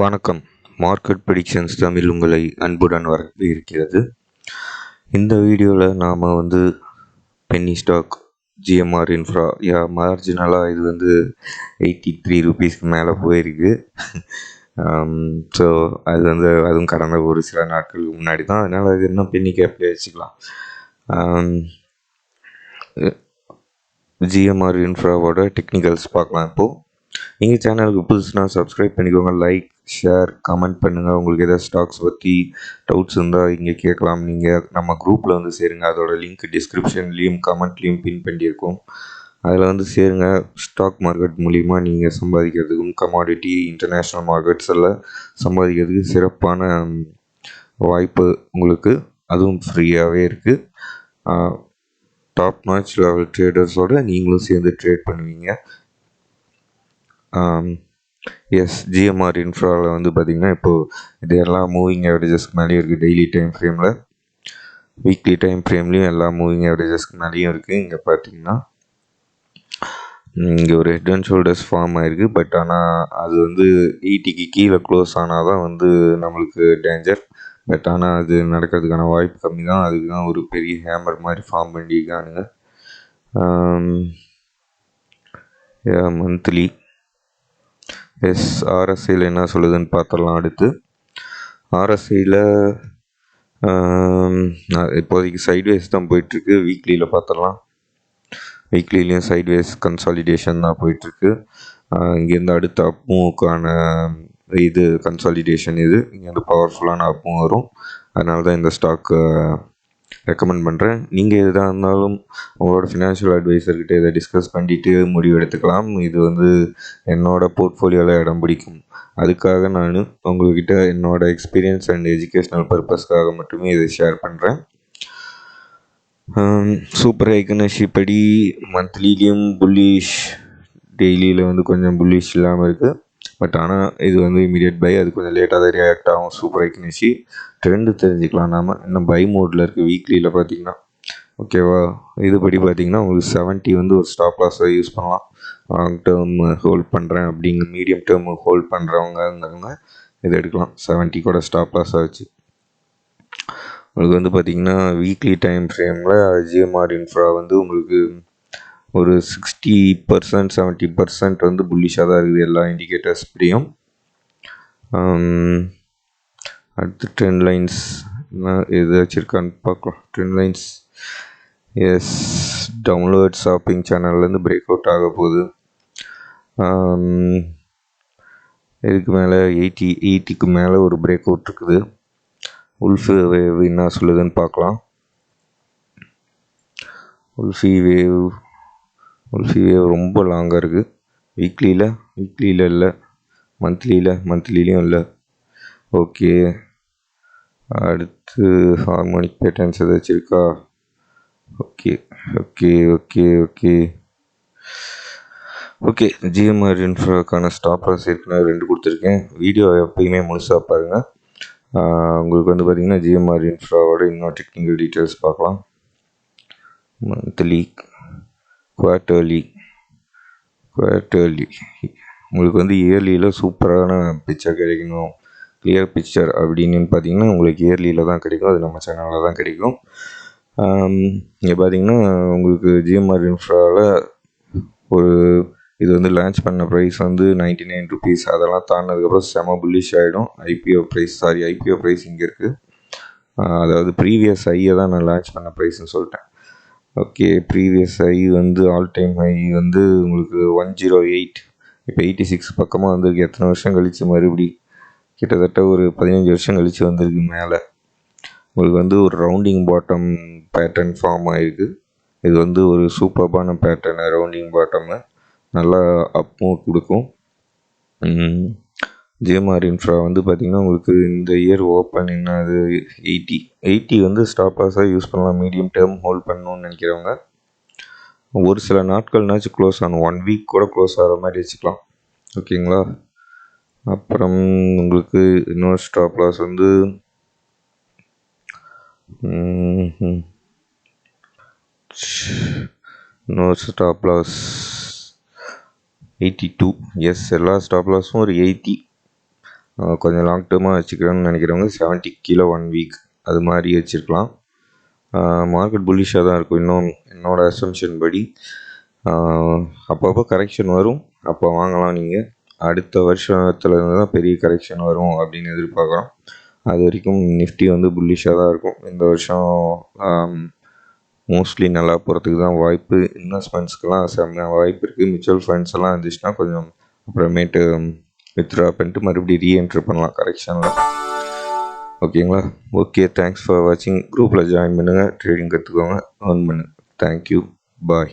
வணக்கம். Market predictions Tamil உங்களை அன்புடன் வரவேற்கிறது. இந்த வீடியோவில் நாம் பென்னி ஸ்டாக், ஜிஎம்ஆர் இன்ஃப்ரா மார்ஜினலாக இது ₹83 மேலே போயிருக்கு. ஸோ அது அதுவும் கடந்த ஒரு சில நாட்களுக்கு முன்னாடி தான். அதனால் அது இன்னும் பென்னி கேப்லேயே வச்சுக்கலாம். ஜிஎம்ஆர் இன்ஃப்ராவோட டெக்னிக்கல்ஸ் பார்க்கலாம். இப்போது நீங்கள் சேனலுக்கு புதுசுனா சப்ஸ்கிரைப் பண்ணிக்கோங்க, லைக், ஷேர், கமெண்ட் பண்ணுங்கள். உங்களுக்கு எதாவது ஸ்டாக்ஸ் பற்றி டவுட்ஸ் இருந்தால் இங்கே கேட்கலாம். நீங்கள் நம்ம குரூப்பில் சேருங்க. அதோட லிங்க் டிஸ்கிரிப்ஷன்லேயும் கமெண்ட்லேயும் பின் பண்ணியிருக்கோம். அதில் சேருங்க. ஸ்டாக் மார்க்கெட் மூலிமா நீங்கள் சம்பாதிக்கிறதுக்கும் கமாடிட்டி இன்டர்நேஷ்னல் மார்க்கெட்ஸ் எல்லாம் சம்பாதிக்கிறதுக்கு சிறப்பான வாய்ப்பு உங்களுக்கு, அதுவும் ஃப்ரீயாகவே இருக்குது. டாப் நாச் லெவல் ட்ரேடர்ஸோடு நீங்களும் சேர்ந்து ட்ரேட் பண்ணுவீங்க. ஜிஎம்ஆர் இன்ஃப்ராவில் பார்த்திங்கன்னா இப்போது இதெல்லாம் மூவிங் ஆவரேஜஸ்க்கு மேலேயும் இருக்குது. டெய்லி டைம் ஃப்ரேமில், வீக்லி டைம் ஃப்ரேம்லேயும் எல்லா மூவிங் ஆவரேஜஸ்க்கு மேலேயும் இருக்குது. இங்கே பார்த்திங்கன்னா இங்கே ஒரு ஹெட் அண்ட் ஷோல்டர்ஸ் ஃபார்ம் ஆகிருக்கு. பட் ஆனால் அது 80க்கு கீழே க்ளோஸ் ஆனால் தான் நம்மளுக்கு டேஞ்சர். பட் ஆனால் அது நடக்கிறதுக்கான வாய்ப்பு கம்மி தான். அதுக்கு தான் ஒரு பெரிய ஹேமர் மாதிரி ஃபார்ம் பண்ணியிருக்கானுங்க. மந்த்லி ஆர்எஸ்ஐயில் என்ன சொல்லுதுன்னு பார்த்துடலாம். அடுத்து ஆர்எஸ்ஐயில் இப்போதைக்கு சைட்வேஸ் தான் போயிட்டுருக்கு. வீக்லியில் பார்த்துடலாம். வீக்லிலையும் சைட்வேஸ் கன்சாலிடேஷன் தான் போயிட்டுருக்கு. இங்கேருந்து அடுத்த அப் மூவுக்கான இது கன்சாலிடேஷன். இது இங்கேருந்து பவர்ஃபுல்லான அப் மூவ் வரும். அதனால தான் இந்த ஸ்டாக்கு ரெக்கமெண்ட் பண்ணுறேன். நீங்கள் எதாக இருந்தாலும் உங்களோட ஃபினான்ஷியல் அட்வைசர்கிட்ட இதை டிஸ்கஸ் பண்ணிவிட்டு முடிவு எடுத்துக்கலாம். இது என்னோடய போர்ட்ஃபோலியோவில் இடம் பிடிக்கும். அதுக்காக நான் உங்கள்கிட்ட என்னோடய எக்ஸ்பீரியன்ஸ் அண்ட் எஜுகேஷ்னல் பர்பஸ்க்காக மட்டுமே இதை ஷேர் பண்ணுறேன். சூப்பர் ஐக்கனஷி படி மந்த்லிலையும் புல்லிஷ், டெய்லியில் கொஞ்சம் புல்லிஷ் இல்லாமல் இருக்குது. பட் ஆனால் இது இமீடியட் பை. அது கொஞ்சம் லேட்டாக தான் ரியாக்ட் ஆகும். சூப்பர் ஐக்கனஷி ட்ரெண்டு தெரிஞ்சுக்கலாம். நாம் இன்னும் பை மோடில் இருக்குது. வீக்லியில் பார்த்திங்கன்னா ஓகேவா. இதுபடி பார்த்திங்கன்னா உங்களுக்கு 70 ஒரு ஸ்டாப் லாஸாக யூஸ் பண்ணலாம். லாங் டேர்ம் ஹோல்ட் பண்ணுறேன் அப்படிங்க, மீடியம் டேர்ம் ஹோல்ட் பண்ணுறவங்க இதை எடுக்கலாம். 70 கூட ஸ்டாப் லாஸாக வச்சு உங்களுக்கு பார்த்திங்கன்னா வீக்லி டைம் ஃப்ரேமில் ஜிஎம்ஆர் இன்ஃப்ரா உங்களுக்கு ஒரு 60% 70% புல்லிஷாக தான் இருக்குது எல்லா இண்டிகேட்டர்ஸ் படியும். அடுத்து ட்ரெண்ட் லைன்ஸ் எது வச்சுருக்கான்னு பார்க்கலாம். ட்ரெண்ட் லைன்ஸ் டவுன்லோட் ஷாப்பிங் சேனல்லேருந்து பிரேக் அவுட் ஆக போகுது. இதுக்கு மேலே 80க்கு மேலே ஒரு பிரேக் அவுட் இருக்குது. உல்ஃபி வேவ் என்ன சொல்லுதுன்னு பார்க்கலாம். உல்ஃபி வேவ் ரொம்ப லாங்காக இருக்குது. வீக்லியில் இல்லை, மந்த்லிலையும் இல்லை. ஓகே, அடுத்து ஹார்மோனிக் பேட்டர்ன்ஸ் ஏதாச்சும் இருக்கா? ஓகே ஜிஎம்ஆர் இன்ஃப்ராக்கான ஸ்டாப் லாஸ் ஏற்கனவே 2 கொடுத்துருக்கேன். வீடியோ எப்பயுமே முழுசாக பாருங்கள். உங்களுக்கு பார்த்திங்கன்னா ஜிஎம்ஆர் இன்ஃப்ராவோட இன்னும் டெக்னிக்கல் டீட்டெயில்ஸ் பார்க்கலாம். மந்த்லி, குவார்ட்டர்லி உங்களுக்கு இயர்லியில் சூப்பரான பிக்சர் கிடைக்கணும், கிளியர் பிக்சர் அப்படின்னு பார்த்திங்கன்னா உங்களுக்கு இயர்லியில் தான் கிடைக்கும். அது நம்ம சேனலில் தான் கிடைக்கும். இங்கே பார்த்திங்கன்னா உங்களுக்கு ஜிஎம்ஆர் இன்ஃப்ராவில் ஒரு இது லான்ச் பண்ண ப்ரைஸ் ₹99. அதெல்லாம் தாண்டினதுக்கப்புறம் செம புல்லிஷ் ஆகிடும். ஐபிஓ ப்ரைஸ் இங்கே இருக்குது. அதாவது ப்ரீவியஸ் ஐயை தான் நான் லான்ச் பண்ண ப்ரைஸ்ன்னு சொல்லிட்டேன். Okay, previous I all time high உங்களுக்கு 108. இப்போ 86 பக்கமாக வந்திருக்கு. எத்தனை வருஷம் கழித்து மறுபடி கிட்டத்தட்ட ஒரு 15 வருஷம் கழித்து வந்திருக்கு மேலே. உங்களுக்கு ஒரு ரவுண்டிங் பாட்டம் பேட்டர்ன் ஃபார்ம் ஆகிருக்கு. இது ஒரு சூப்பர்பான பேட்டர்னு. ரவுண்டிங் பாட்டமு நல்லா அப் மூவ் கொடுக்கும். ஜிஎம்ஆர் இன்ஃப்ரா பார்த்திங்கன்னா உங்களுக்கு இந்த இயர் ஓப்பன் என்னது 80 ஸ்டாப் லாஸாக யூஸ் பண்ணலாம். மீடியம் டேர்ம் ஹோல்ட் பண்ணணும்னு நினைக்கிறவங்க ஒரு சில நாட்கள்னாச்சும் க்ளோஸ் ஆகணும். 1 வீக் கூட க்ளோஸ் ஆகிற மாதிரி வச்சுக்கலாம். ஓகேங்களா. அப்புறம் உங்களுக்கு இன்னொரு ஸ்டாப் லாஸ் இன்னொரு ஸ்டாப் லாஸ் 82. எல்லா ஸ்டாப் லாஸும் ஒரு 80. கொஞ்சம் லாங் டேர்மாக வச்சுக்கிறேன்னு நினைக்கிறவங்க 70 கீழே 1 வீக் அது மாதிரி வச்சுருக்கலாம். மார்க்கெட் புல்லிஷாக தான் இருக்கும் இன்னும் என்னோடய அசம்ஷன் படி. அப்பப்போ கரெக்ஷன் வரும், அப்போ வாங்கலாம். நீங்கள் அடுத்த வருஷத்துலேருந்து தான் பெரிய கரெக்ஷன் வரும் அப்படின்னு எதிர்பார்க்குறோம். அது வரைக்கும் நிஃப்டி வந்து புல்லிஷாக தான் இருக்கும். இந்த வருஷம் மோஸ்ட்லி நல்லா போகிறதுக்கு தான் வாய்ப்பு. இன்வெஸ்ட்மெண்ட்ஸ்க்கெலாம் செம்மையாக வாய்ப்பு இருக்குது. மியூச்சுவல் ஃபண்ட்ஸ் எல்லாம் இருந்துச்சுன்னா கொஞ்சம் அப்புறமேட்டு வித்ட்ரா பண்ணிட்டு மறுபடியும் ரீஎன்ட்ரு பண்ணலாம் கரெக்ஷனில். ஓகேங்களா? ஓகே, தேங்க்ஸ் ஃபார் வாட்சிங். குரூப்பில் ஜாயின் பண்ணுங்கள், ட்ரேடிங் கற்றுக்கோங்க, ஏர்ன் பண்ணுங்கள். தேங்க்யூ, பாய்.